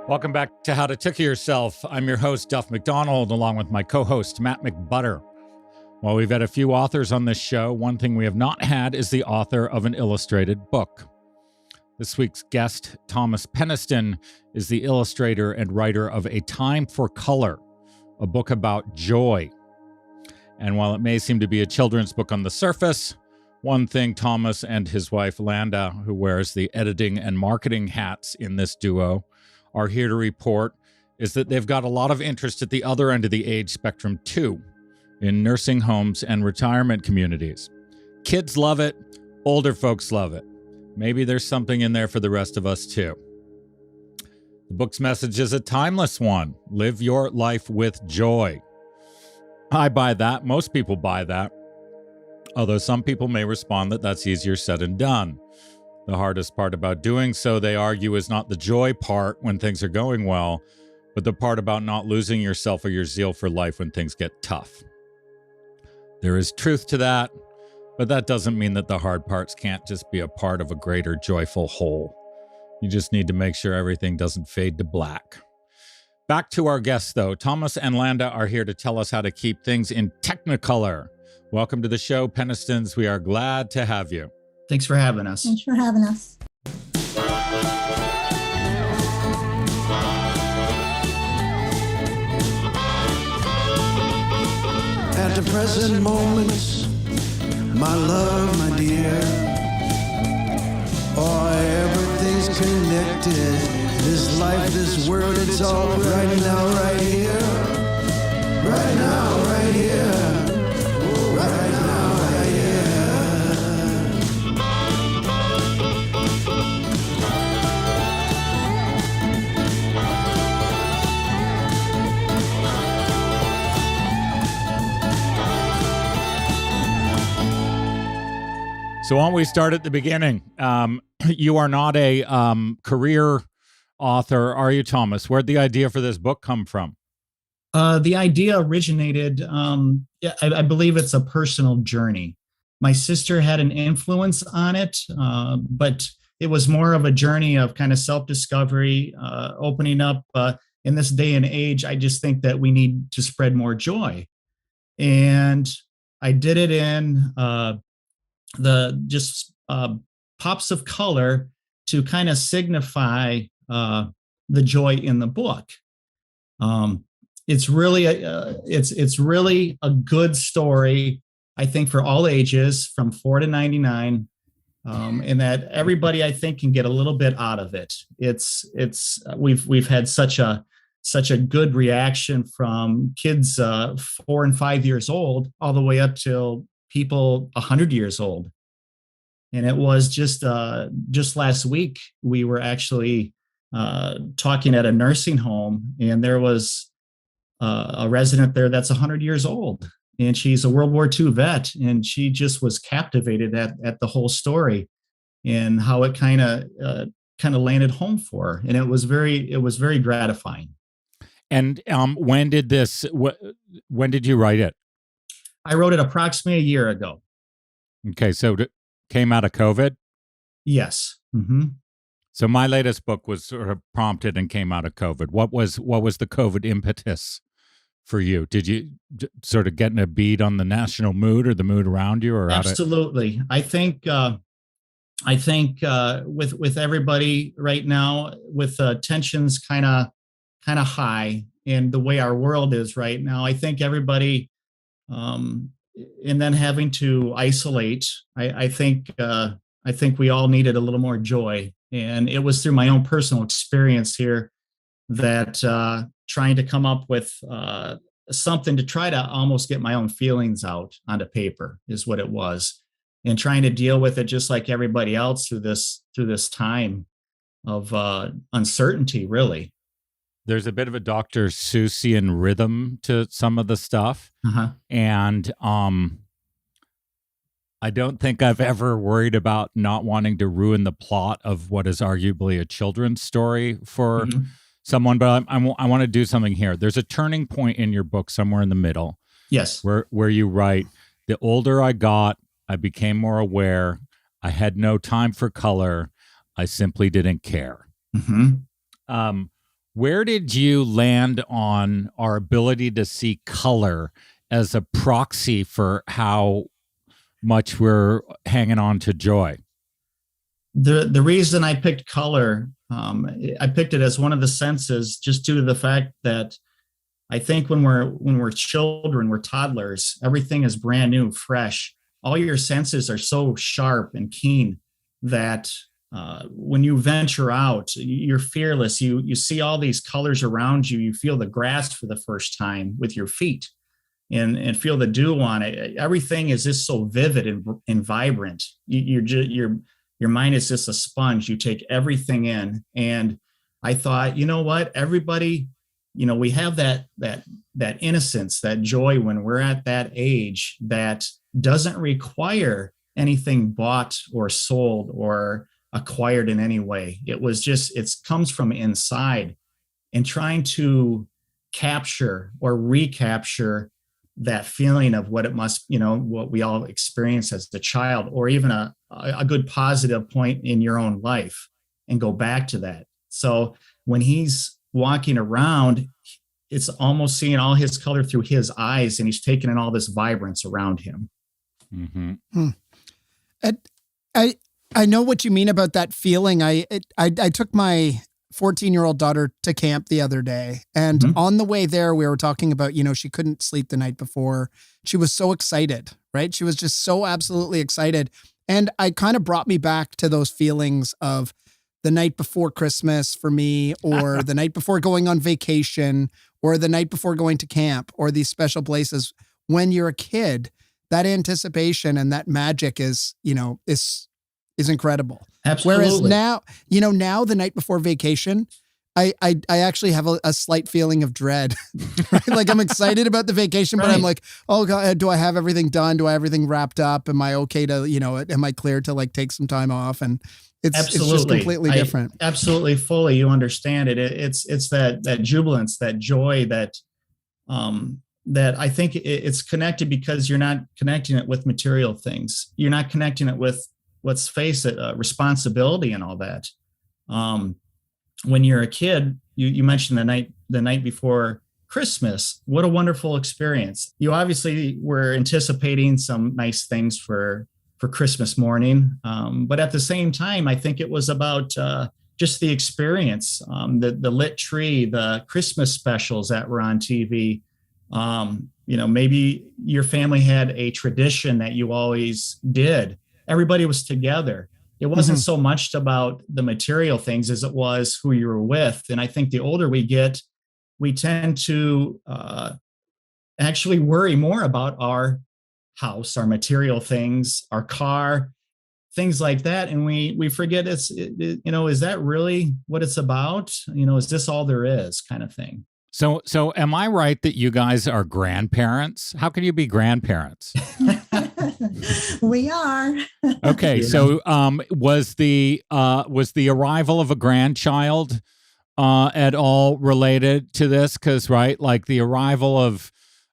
Welcome back to How to Tickle Yourself. I'm your host, Duff McDonald, along with my co-host, Matt McButter. While we've had a few authors on this show, one thing we have not had is the author of an illustrated book. This week's guest, Thomas Peniston, is the illustrator and writer of A Time for Color, a book about joy. And while it may seem to be a children's book on the surface, one thing Thomas and his wife, Landa, who wears the editing and marketing hats in this duo, are here to report is that they've got a lot of interest at the other end of the age spectrum too, in nursing homes and retirement communities. Kids love it, older folks love it. Maybe there's something in there for the rest of us too. The book's message is a timeless one. Live your life with joy. I buy that. Most people buy that. Although some people may respond that that's easier said than done. The hardest part about doing so, they argue, is not the joy part when things are going well, but the part about not losing yourself or your zeal for life when things get tough. There is truth to that, but that doesn't mean that the hard parts can't just be a part of a greater joyful whole. You just need to make sure everything doesn't fade to black. Back to our guests, though. Thomas and Landa are here to tell us how to keep things in Technicolor. Welcome to the show, Penistons. We are glad to have you. Thanks for having us. Thanks for having us. At the present moment, my love, my dear, everything's connected. This life, this world, it's all right now, right here. Right now, right here. Right now, right here. So why don't we start at the beginning? You are not a career author, are you, Thomas? Where'd the idea for this book come from? The idea originated, I believe it's a personal journey. My sister had an influence on it, but it was more of a journey of kind of self-discovery, opening up. In this day and age, I just think that we need to spread more joy. And I did it in pops of color to kind of signify the joy in the book. It's really a good story, I think, for all ages from 4 to 99, and that everybody, I think, can get a little bit out of it. We've had such a good reaction from kids 4 and 5 years old all the way up till people 100 years old. And it was just last week, we were actually talking at a nursing home, and there was a resident there that's 100 years old, and she's a World War II vet, and she just was captivated at the whole story and how it kind of landed home for her. And it was very gratifying. And when did you write it? I wrote it approximately a year ago. Okay, so it came out of COVID? Yes. Mm-hmm. So my latest book was sort of prompted and came out of COVID. What was the COVID impetus for you? Did you sort of get in a beat on the national mood or the mood around you? Or absolutely. I think with everybody right now, with tensions kind of high, and the way our world is right now, I think everybody, and then having to isolate, I think we all needed a little more joy. And it was through my own personal experience here that trying to come up with something to try to almost get my own feelings out onto paper is what it was, and trying to deal with it just like everybody else through this time of uncertainty, really. There's a bit of a Dr. Seussian rhythm to some of the stuff. Uh-huh. And I don't think I've ever worried about not wanting to ruin the plot of what is arguably a children's story for someone, but I want to do something here. There's a turning point in your book somewhere in the middle. Yes. Where you write, the older I got, I became more aware. I had no time for color. I simply didn't care. Mm-hmm. Where did you land on our ability to see color as a proxy for how much we're hanging on to joy? The reason I picked color, I picked it as one of the senses just due to the fact that I think when we're children, we're toddlers, everything is brand new, fresh. All your senses are so sharp and keen that when you venture out, you're fearless. You see all these colors around you. You feel the grass for the first time with your feet, and feel the dew on it. Everything is just so vivid and vibrant. Your mind is just a sponge. You take everything in. And I thought, you know what, everybody, we have that innocence, that joy when we're at that age that doesn't require anything bought or sold or acquired in any way. It comes from inside, and trying to capture or recapture that feeling of what it must, what we all experience as a child, or even a good positive point in your own life, and go back to that. So when he's walking around, it's almost seeing all his color through his eyes, and he's taking in all this vibrance around him. Mm-hmm. I know what you mean about that feeling. I took my 14-year-old daughter to camp the other day, and on the way there, we were talking about, she couldn't sleep the night before. She was so excited, right? She was just so absolutely excited. And I kind of brought me back to those feelings of the night before Christmas for me, or the night before going on vacation, or the night before going to camp, or these special places. When you're a kid, that anticipation and that magic is incredible. Absolutely. Whereas now the night before vacation, I actually have a slight feeling of dread, right? Like I'm excited about the vacation, but I'm like, oh God, do I have everything done? Do I have everything wrapped up? Am I okay to, am I clear to like take some time off? And it's just completely different. Absolutely. Fully. You understand it. It's that jubilance, that joy, that I think it's connected because you're not connecting it with material things. You're not connecting it with, let's face it, responsibility and all that. When you're a kid, you mentioned the night before Christmas. What a wonderful experience. You obviously were anticipating some nice things for Christmas morning. But at the same time, I think it was about just the experience, the lit tree, the Christmas specials that were on TV. Maybe your family had a tradition that you always did. Everybody was together. It wasn't so much about the material things as it was who you were with. And I think the older we get, we tend to actually worry more about our house, our material things, our car, things like that. And we forget is that really what it's about? Is this all there is, kind of thing? So am I right that you guys are grandparents? How can you be grandparents? We are. Okay. Yeah. So was the arrival of a grandchild at all related to this? Because, right, like the arrival of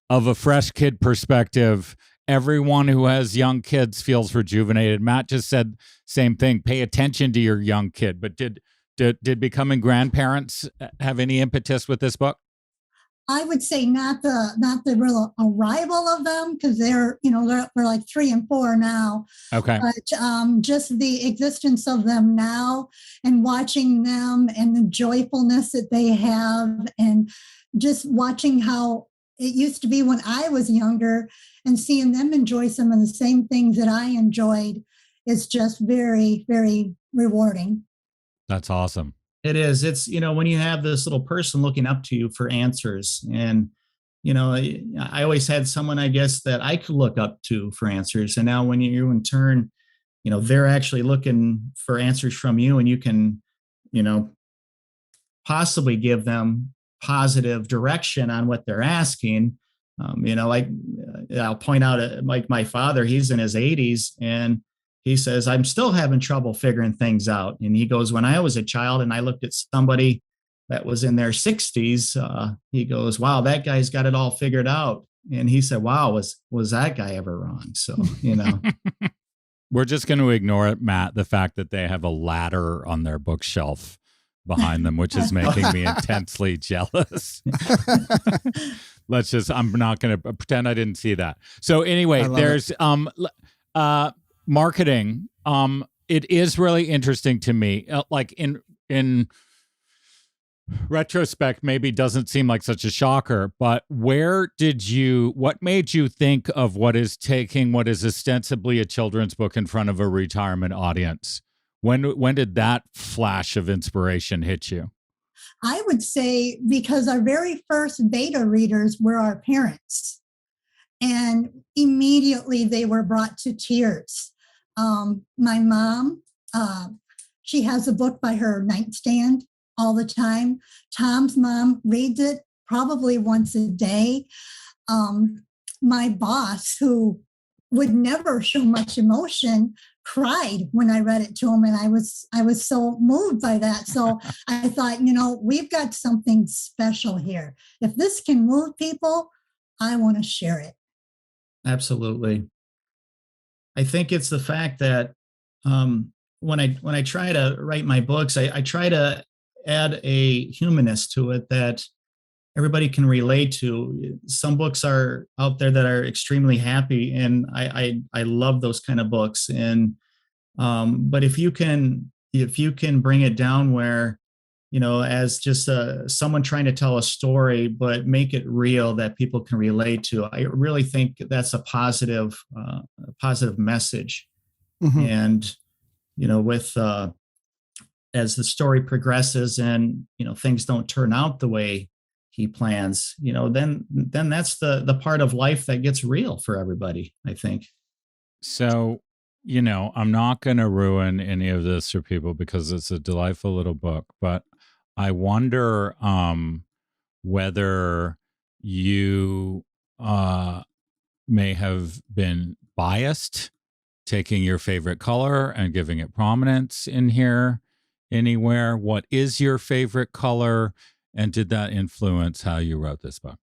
a fresh kid perspective, everyone who has young kids feels rejuvenated. Matt just said same thing. Pay attention to your young kid. But did becoming grandparents have any impetus with this book? I would say not the real arrival of them, because they're like 3 and 4 now. Okay. But just the existence of them now, and watching them and the joyfulness that they have, and just watching how it used to be when I was younger, and seeing them enjoy some of the same things that I enjoyed is just very, very rewarding. That's awesome. It is. It's, when you have this little person looking up to you for answers, and, I always had someone, I guess, that I could look up to for answers. And now when you in turn, they're actually looking for answers from you, and you can, possibly give them positive direction on what they're asking. Like I'll point out, like my father, he's in his 80s, and he says, I'm still having trouble figuring things out. And he goes, when I was a child and I looked at somebody that was in their 60s, he goes, wow, that guy's got it all figured out. And he said, wow, was that guy ever wrong? So, We're just going to ignore it, Matt, the fact that they have a ladder on their bookshelf behind them, which is making me intensely jealous. I'm not going to pretend I didn't see that. So anyway, there's marketing. It is really interesting to me. Like in retrospect, maybe doesn't seem like such a shocker, but what made you think of what is ostensibly a children's book in front of a retirement audience? When did that flash of inspiration hit you? I would say because our very first beta readers were our parents, and immediately they were brought to tears. My mom, she has a book by her nightstand all the time. Tom's mom reads it probably once a day. My boss, who would never show much emotion, cried when I read it to him, and I was so moved by that. So I thought, we've got something special here. If this can move people, I want to share it. Absolutely. I think it's the fact that when I try to write my books, I try to add a humanness to it that everybody can relate to. Some books are out there that are extremely happy, and I love those kind of books. And but if you can bring it down where, as just someone trying to tell a story, but make it real that people can relate to, I really think that's a positive message. Mm-hmm. And with as the story progresses and things don't turn out the way he plans, then that's the part of life that gets real for everybody, I think. So, I'm not going to ruin any of this for people because it's a delightful little book, but I wonder whether you may have been biased, taking your favorite color and giving it prominence in here anywhere. What is your favorite color? And did that influence how you wrote this book?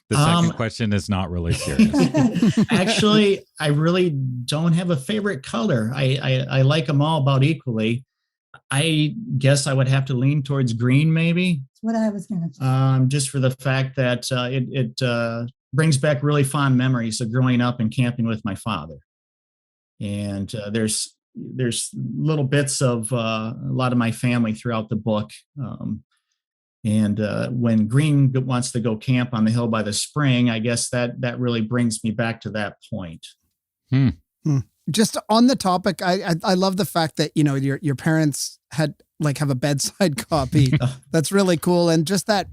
The second question is not really serious. Actually, I really don't have a favorite color. I like them all about equally. I guess I would have to lean towards green, maybe. That's what I was going to say. Just for the fact that it brings back really fond memories of growing up and camping with my father. And there's little bits of a lot of my family throughout the book. And when Green wants to go camp on the hill by the spring, I guess that really brings me back to that point. Just on the topic, I love the fact that, your parents have a bedside copy. That's really cool. And just that,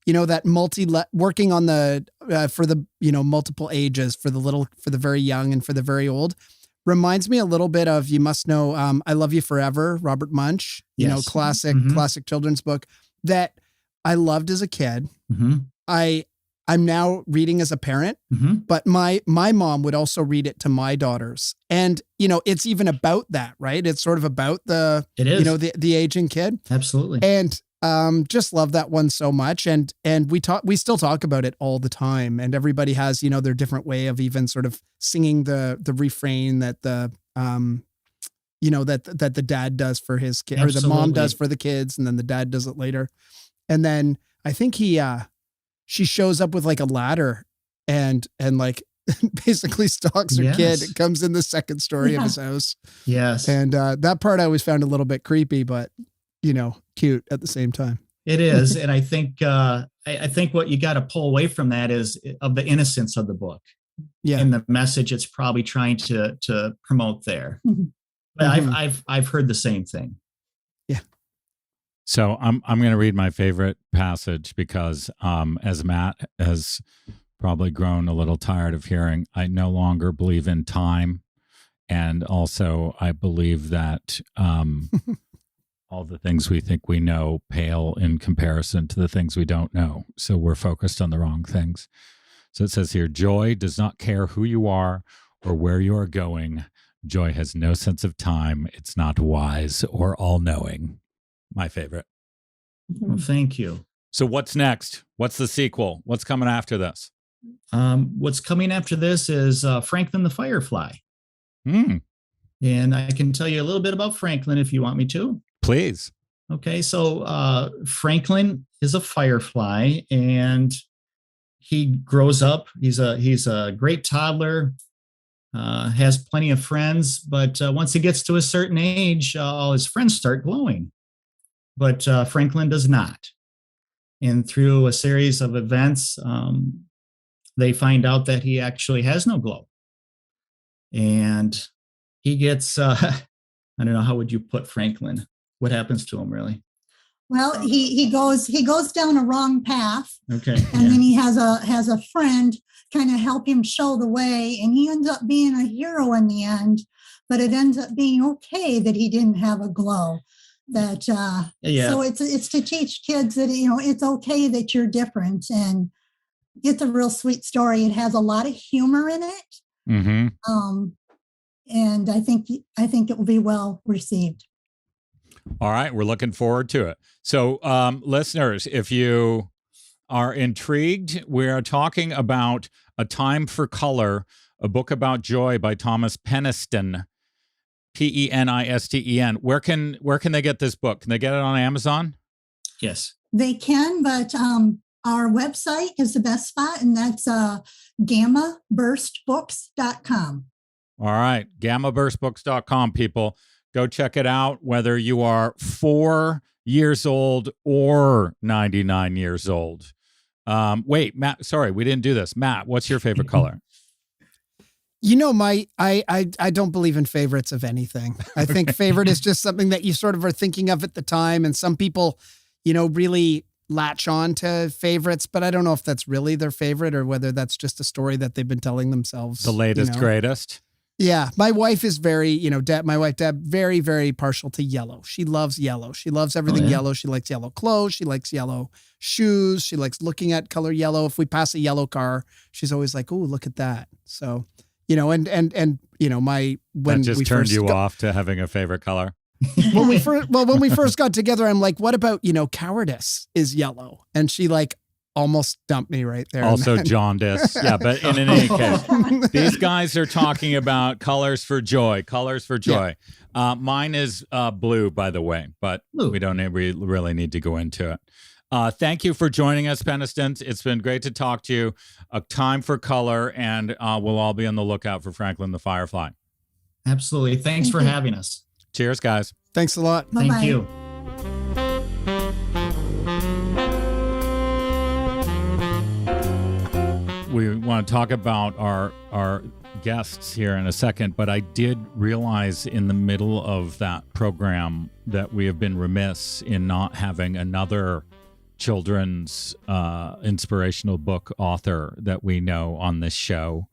that working on for the, multiple ages, for the very young and for the very old, reminds me a little bit of, you must know, I Love You Forever, Robert Munsch, yes. Classic children's book that I loved as a kid. Mm-hmm. I'm now reading as a parent, mm-hmm. but my mom would also read it to my daughters. And, it's even about that, right? It's sort of about the aging kid. Absolutely. And just love that one so much. And we still talk about it all the time, and everybody has, their different way of even sort of singing the refrain that the that the dad does for his kid, or the mom does for the kids, and then the dad does it later. And then I think she shows up with like a ladder and like basically stalks her kid. It comes in the second story of his house. Yes. And that part I always found a little bit creepy, but cute at the same time. It is. And I think what you got to pull away from that is of the innocence of the book. Yeah. And the message it's probably trying to promote there. Mm-hmm. But mm-hmm. I've heard the same thing. Yeah. So I'm going to read my favorite passage because as Matt has probably grown a little tired of hearing, I no longer believe in time. And also I believe that all the things we think we know pale in comparison to the things we don't know. So we're focused on the wrong things. So it says here, joy does not care who you are or where you are going. Joy has no sense of time. It's not wise or all-knowing. My favorite. Well, thank you. So what's next? What's the sequel? What's coming after this? What's coming after this is Franklin the Firefly. And I can tell you a little bit about Franklin if you want me to. Please. Okay, so Franklin is a firefly, and he grows up. He's a great toddler, has plenty of friends, but once he gets to a certain age, all his friends start glowing, but Franklin does not. And through a series of events, they find out that he actually has no glow, and he gets I don't know, how would you put Franklin? What happens to him, really? Well, he goes down a wrong path, Okay. and then he has a friend kind of help him show the way, and he ends up being a hero in the end. But it ends up being okay that he didn't have a glow. That so it's to teach kids that it's okay that you're different, and it's a real sweet story. It has a lot of humor in it, and I think it will be well received. All right, we're looking forward to it. So, listeners, if you are intrigued, we are talking about A Time for Color, a book about joy by Thomas Peniston, Peniston. Where can they get this book? Can they get it on Amazon? Yes, they can, but our website is the best spot, and that's gammaburstbooks.com. All right, gammaburstbooks.com, people. Go check it out, whether you are 4 years old or 99 years old. Wait, Matt, sorry, we didn't do this. Matt, what's your favorite color? I don't believe in favorites of anything. I think favorite is just something that you sort of are thinking of at the time. And some people, really latch on to favorites, but I don't know if that's really their favorite or whether that's just a story that they've been telling themselves. The latest, greatest. Yeah. My wife is very, Deb, very, very partial to yellow. She loves yellow. She loves everything yellow. She likes yellow clothes. She likes yellow shoes. She likes looking at color yellow. If we pass a yellow car, she's always like, "Oh, look at that." So, when that just we turned you off to having a favorite color. when we first got together, I'm like, "What about, cowardice is yellow?" And she almost dumped me right there. Also jaundice. Yeah, but in any case, these guys are talking about colors for joy. Yeah. Mine is blue, by the way, but we don't really need to go into it. Thank you for joining us, Peniston. It's been great to talk to you. A Time for Color, and we'll all be on the lookout for Franklin the Firefly. Absolutely. Thanks for having us. Cheers, guys. Thanks a lot. Bye-bye. Thank you. We want to talk about our guests here in a second, but I did realize in the middle of that program that we have been remiss in not having another children's inspirational book author that we know on this show,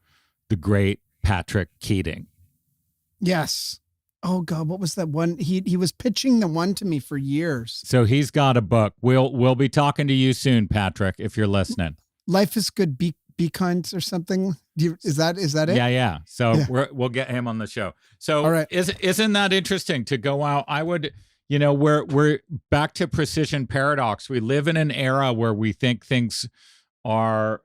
the great Patrick Keating. Yes. Oh God, what was that one? He was pitching the one to me for years. So he's got a book. We'll be talking to you soon, Patrick, if you're listening. Life is Good, Be Kind or something. Is that it? Yeah. So we'll get him on the show. So all right. Isn't that interesting to go out? I would, we're back to precision paradox. We live in an era where we think things are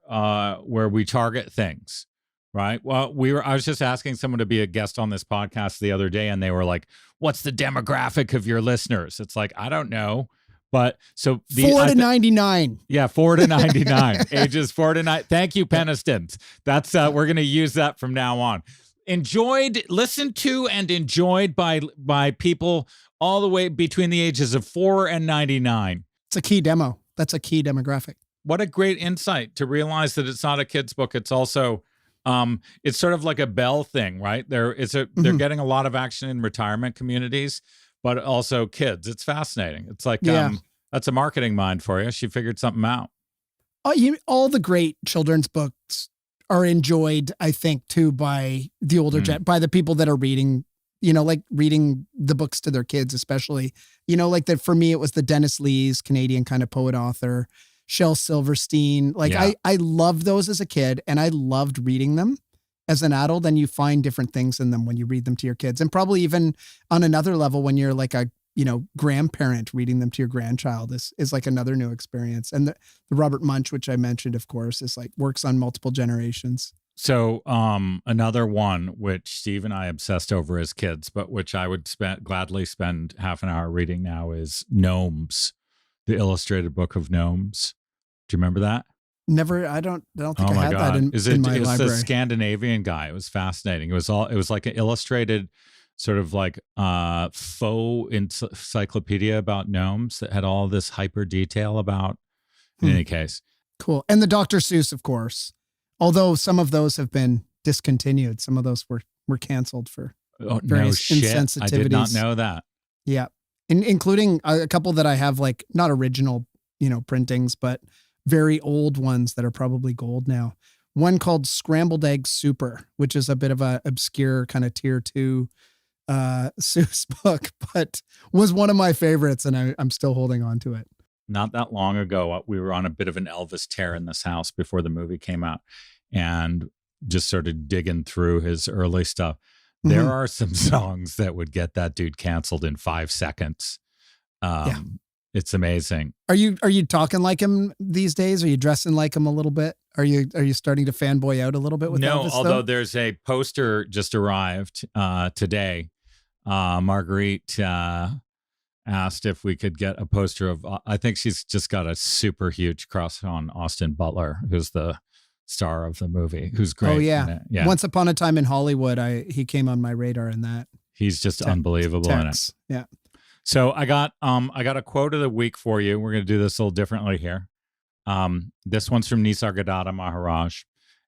where we target things, right? Well, I was just asking someone to be a guest on this podcast the other day, and they were like, "What's the demographic of your listeners?" It's like, I don't know. But so 4 to 99. Yeah, 4 to 99, ages 4 to 9. Thank you, Peniston. That's we're going to use that from now on. Listened to and enjoyed by people all the way between the ages of 4 and 99. It's a key demo. That's a key demographic. What a great insight to realize that it's not a kid's book. It's also it's sort of like a Bell thing, right? They're getting a lot of action in retirement communities, but also kids. It's fascinating. It's like, that's a marketing mind for you. She figured something out. All the great children's books are enjoyed, I think, too, by the older by the people that are reading, reading the books to their kids, especially, for me, it was the Dennis Lees, Canadian kind of poet author, Shel Silverstein. I loved those as a kid, and I loved reading them as an adult, and you find different things in them when you read them to your kids. And probably even on another level, when you're like a, grandparent, reading them to your grandchild is like another new experience. And the Robert Munsch, which I mentioned, of course, is works on multiple generations. So another one which Steve and I obsessed over as kids, but which I would gladly spend half an hour reading now is Gnomes, the illustrated book of Gnomes. Do you remember that? Never. I don't think Oh I my had God. that in my it's library. a Scandinavian guy. It was fascinating. It was like an illustrated sort of like faux encyclopedia about gnomes that had all this hyper detail about, in any case. Cool. And the Dr. Seuss, of course. Although some of those have been discontinued. Some of those were canceled for various insensitivities. I did not know that. Yeah. Including a couple that I have, like not original, printings, but very old ones that are probably gold now. One called Scrambled Egg Super, which is a bit of a obscure kind of tier 2 Seuss book, but was one of my favorites, and I'm still holding on to it. Not that long ago, we were on a bit of an Elvis tear in this house before the movie came out, and just started digging through his early stuff. There are some songs that would get that dude canceled in 5 seconds. It's amazing. Are you talking like him these days? Are you dressing like him a little bit? Are you starting to fanboy out a little bit with Elvis? Although there's a poster just arrived today. Marguerite asked if we could get a poster of, I think she's just got a super huge crush on Austin Butler, who's the star of the movie, who's great. Oh yeah. In it. Yeah. Once Upon a Time in Hollywood, he came on my radar in that. He's just unbelievable in it. Yeah. So I got a quote of the week for you. We're going to do this a little differently here. This one's from Nisargadatta Maharaj,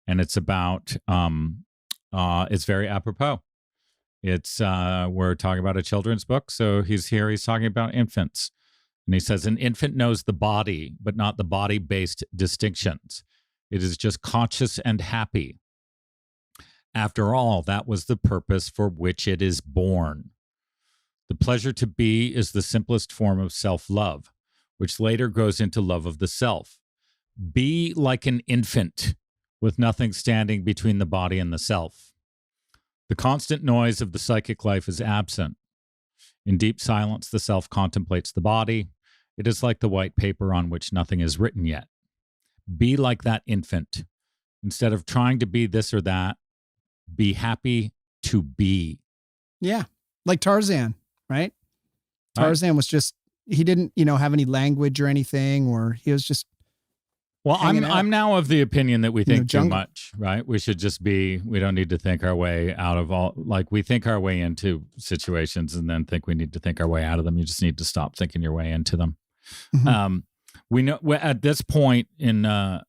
and it's about it's very apropos. It's we're talking about a children's book, so he's talking about infants. And he says, an infant knows the body, but not the body-based distinctions. It is just conscious and happy. After all, that was the purpose for which it is born. The pleasure to be is the simplest form of self-love, which later goes into love of the self. Be like an infant, with nothing standing between the body and the self. The constant noise of the psychic life is absent. In deep silence, the self contemplates the body. It is like the white paper on which nothing is written yet. Be like that infant. Instead of trying to be this or that, be happy to be. Yeah, like Tarzan, right? Tarzan was just, he didn't, have any language or anything, or he was just. Well, I'm now of the opinion that we think too much, right? We should just we don't need to think our way out of all, like we think our way into situations and then think we need to think our way out of them. You just need to stop thinking your way into them. Mm-hmm. We know at this point in the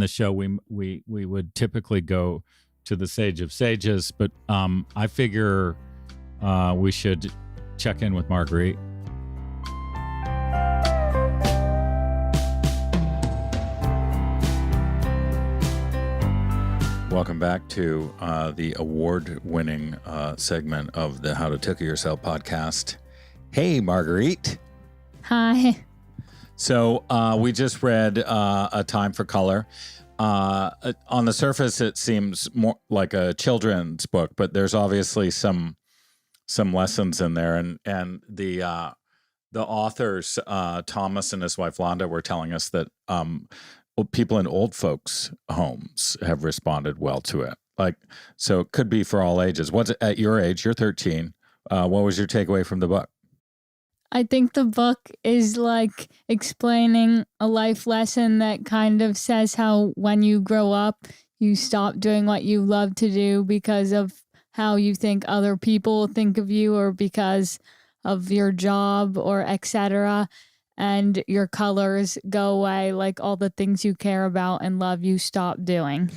show, we would typically go to the Sage of Sages, but I figure we should check in with Marguerite. Welcome back to the award-winning segment of the How to Tickle Yourself podcast. Hey, Marguerite. Hi. So we just read A Time for Color. On the surface, it seems more like a children's book, but there's obviously some lessons in there. And the authors, Thomas and his wife Landa, were telling us that people in old folks' homes have responded well to it. So it could be for all ages. What's at your age? You're 13. What was your takeaway from the book? I think the book is like explaining a life lesson that kind of says how when you grow up, you stop doing what you love to do because of how you think other people think of you or because of your job or etc. And your colors go away, like all the things you care about and love you stop doing.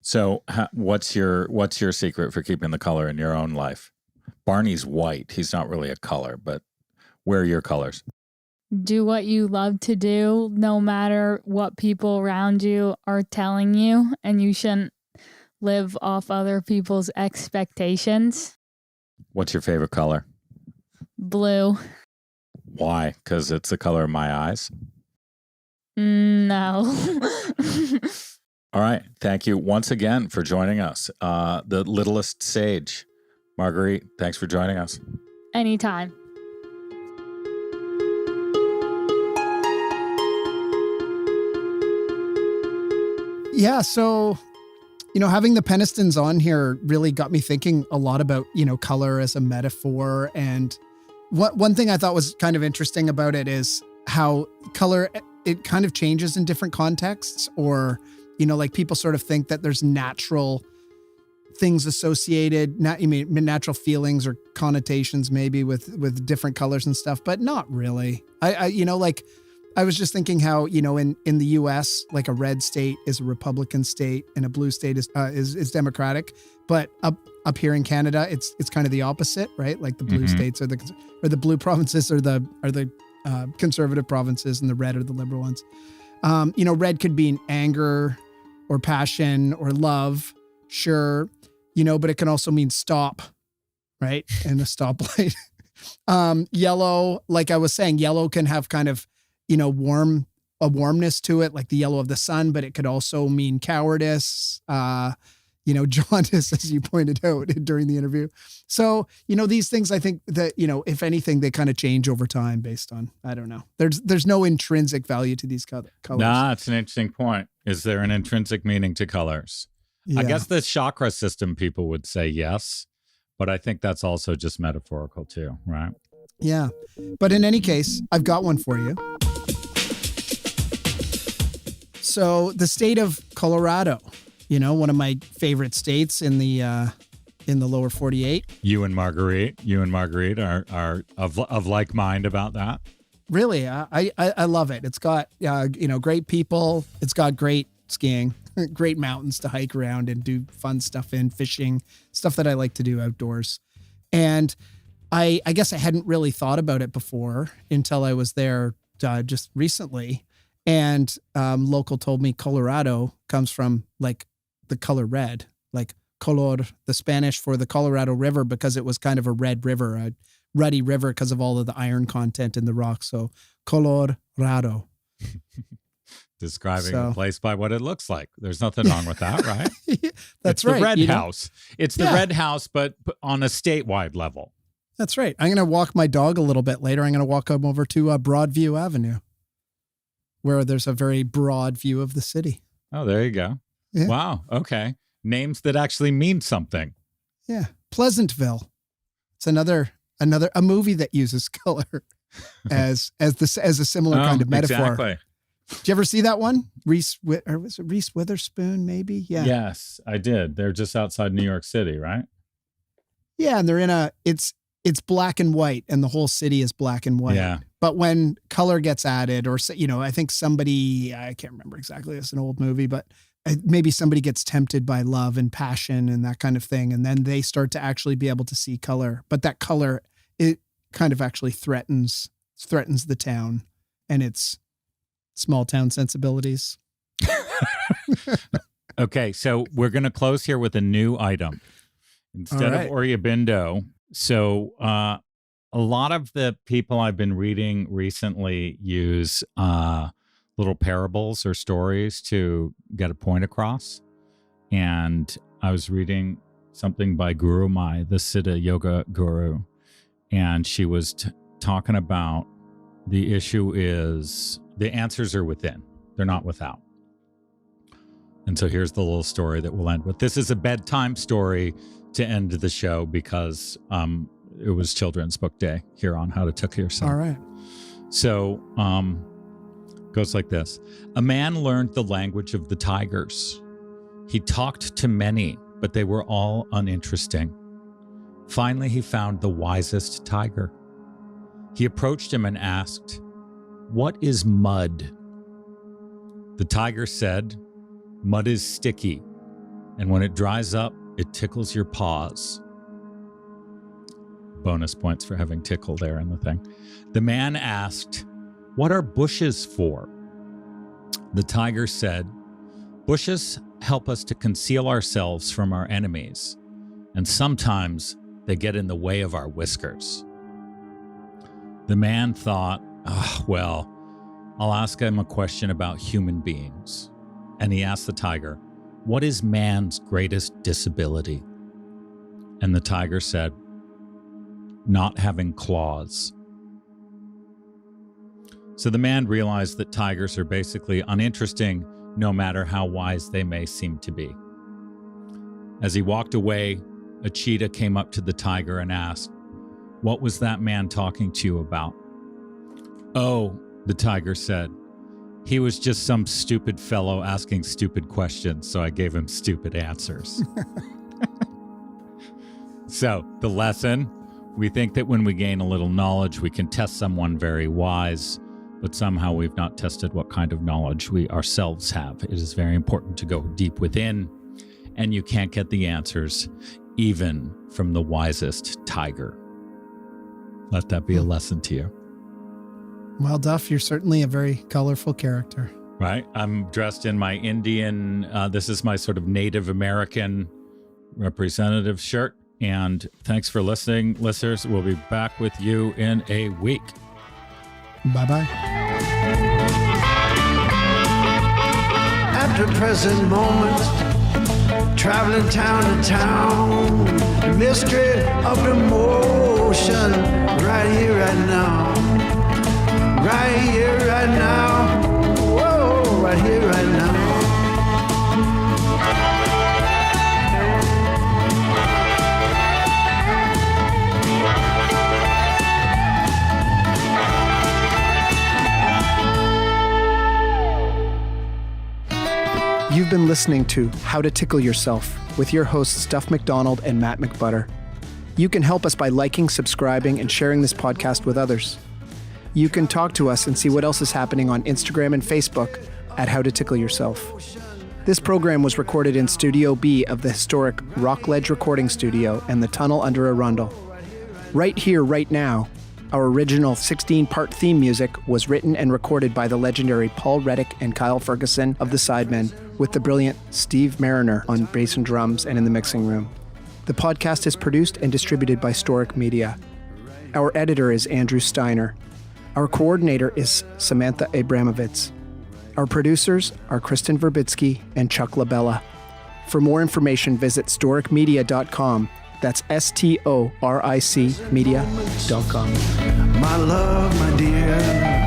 So what's your secret for keeping the color in your own life? Barney's white. He's not really a color, but where are your colors? Do what you love to do, no matter what people around you are telling you, and you shouldn't live off other people's expectations. What's your favorite color? Blue. Why? Because it's the color of my eyes? No. All right. Thank you once again for joining us. The littlest sage. Marguerite, thanks for joining us. Anytime. Yeah, so, Having the Penistons on here really got me thinking a lot about, color as a metaphor. And one thing I thought was kind of interesting about it is how color, it kind of changes in different contexts, or, like people sort of think that there's natural things associated, natural feelings or connotations maybe with different colors and stuff, but not really. I was just thinking how, in the US, like a red state is a Republican state and a blue state is Democratic. But up here in Canada, it's kind of the opposite, right? Like the blue states or the blue provinces are the conservative provinces, and the red are the liberal ones. Red could mean anger or passion or love, sure, but it can also mean stop, right? And a stoplight. Yellow, like I was saying, yellow can have kind of, warmness to it, like the yellow of the sun, but it could also mean cowardice, jaundice, as you pointed out during the interview. So, these things, I think that, if anything, they kind of change over time based on, I don't know. There's no intrinsic value to these colors. Nah, it's an interesting point. Is there an intrinsic meaning to colors? Yeah. I guess the chakra system people would say yes, but I think that's also just metaphorical too, right? Yeah. But in any case, I've got one for you. So the state of Colorado, one of my favorite states in the lower 48. You and Marguerite are of like mind about that. Really, I love it. It's got great people. It's got great skiing, great mountains to hike around and do fun stuff in, fishing, stuff that I like to do outdoors. And I guess I hadn't really thought about it before until I was there just recently. And local told me Colorado comes from like the color red, like color, the Spanish for the Colorado River, because it was kind of a red river, a ruddy river because of all of the iron content in the rock. So Colorado. Describing a place by what it looks like. There's nothing wrong with that, right? That's it's right. The red house. It's the red house, but on a statewide level. That's right. I'm going to walk my dog a little bit later. I'm going to walk him over to Broadview Avenue, where there's a very broad view of the city. Oh, there you go. Yeah. Wow. Okay. Names that actually mean something. Yeah. Pleasantville. It's a movie that uses color as a similar kind of metaphor. Exactly. Did you ever see that one? Was it Reese Witherspoon, maybe? Yeah. Yes, I did. They're just outside New York City, right? Yeah, and they're in it's black and white, and the whole city is black and white. Yeah. But when color gets added, or, I think I can't remember exactly, it's an old movie, but maybe somebody gets tempted by love and passion and that kind of thing, and then they start to actually be able to see color. But that color, it kind of actually threatens the town and its small town sensibilities. Okay, so we're going to close here with a new item. Instead of Oriabindo. So a lot of the people I've been reading recently use little parables or stories to get a point across. And I was reading something by Guru Mai, the Siddha yoga guru, and she was talking about the issue is the answers are within. They're not without. And so here's the little story that we'll end with. This is a bedtime story to end the show because it was Children's Book Day here on How to Tickle Yourself. All right. So goes like this. A man learned the language of the tigers. He talked to many, but they were all uninteresting. Finally, he found the wisest tiger. He approached him and asked, "What is mud?" The tiger said, "Mud is sticky, and when it dries up, it tickles your paws." Bonus points for having tickle there in the thing. The man asked, "What are bushes for?" The tiger said, "Bushes help us to conceal ourselves from our enemies, and sometimes they get in the way of our whiskers." The man thought, well, I'll ask him a question about human beings. And he asked the tiger, "What is man's greatest disability?" And the tiger said, "Not having claws." So the man realized that tigers are basically uninteresting, no matter how wise they may seem to be. As he walked away, a cheetah came up to the tiger and asked, "What was that man talking to you about?" "Oh," the tiger said, "he was just some stupid fellow asking stupid questions, so I gave him stupid answers." So, the lesson, we think that when we gain a little knowledge, we can test someone very wise, but somehow we've not tested what kind of knowledge we ourselves have. It is very important to go deep within, and you can't get the answers even from the wisest tiger. Let that be a lesson to you. Well, Duff, you're certainly a very colorful character. Right? I'm dressed in my Indian, this is my sort of Native American representative shirt. And thanks for listening, listeners. We'll be back with you in a week. Bye-bye. At the present moment, traveling town to town, the mystery of the motion, right here, right now. Right here, right now. Whoa, right here, right now. You've been listening to How to Tickle Yourself with your hosts Duff McDonald and Matt McButter. You can help us by liking, subscribing, and sharing this podcast with others. You can talk to us and see what else is happening on Instagram and Facebook at How to Tickle Yourself. This program was recorded in Studio B of the historic Rockledge Recording Studio and the Tunnel Under Arundel. Right Here, Right Now, our original 16-part theme music was written and recorded by the legendary Paul Reddick and Kyle Ferguson of the Sidemen, with the brilliant Steve Mariner on bass and drums and in the mixing room. The podcast is produced and distributed by Storic Media. Our editor is Andrew Steiner. Our coordinator is Samantha Abramovitz. Our producers are Kristen Verbitsky and Chuck LaBella. For more information, visit storicmedia.com. That's STORIC media.com. My love, my dear.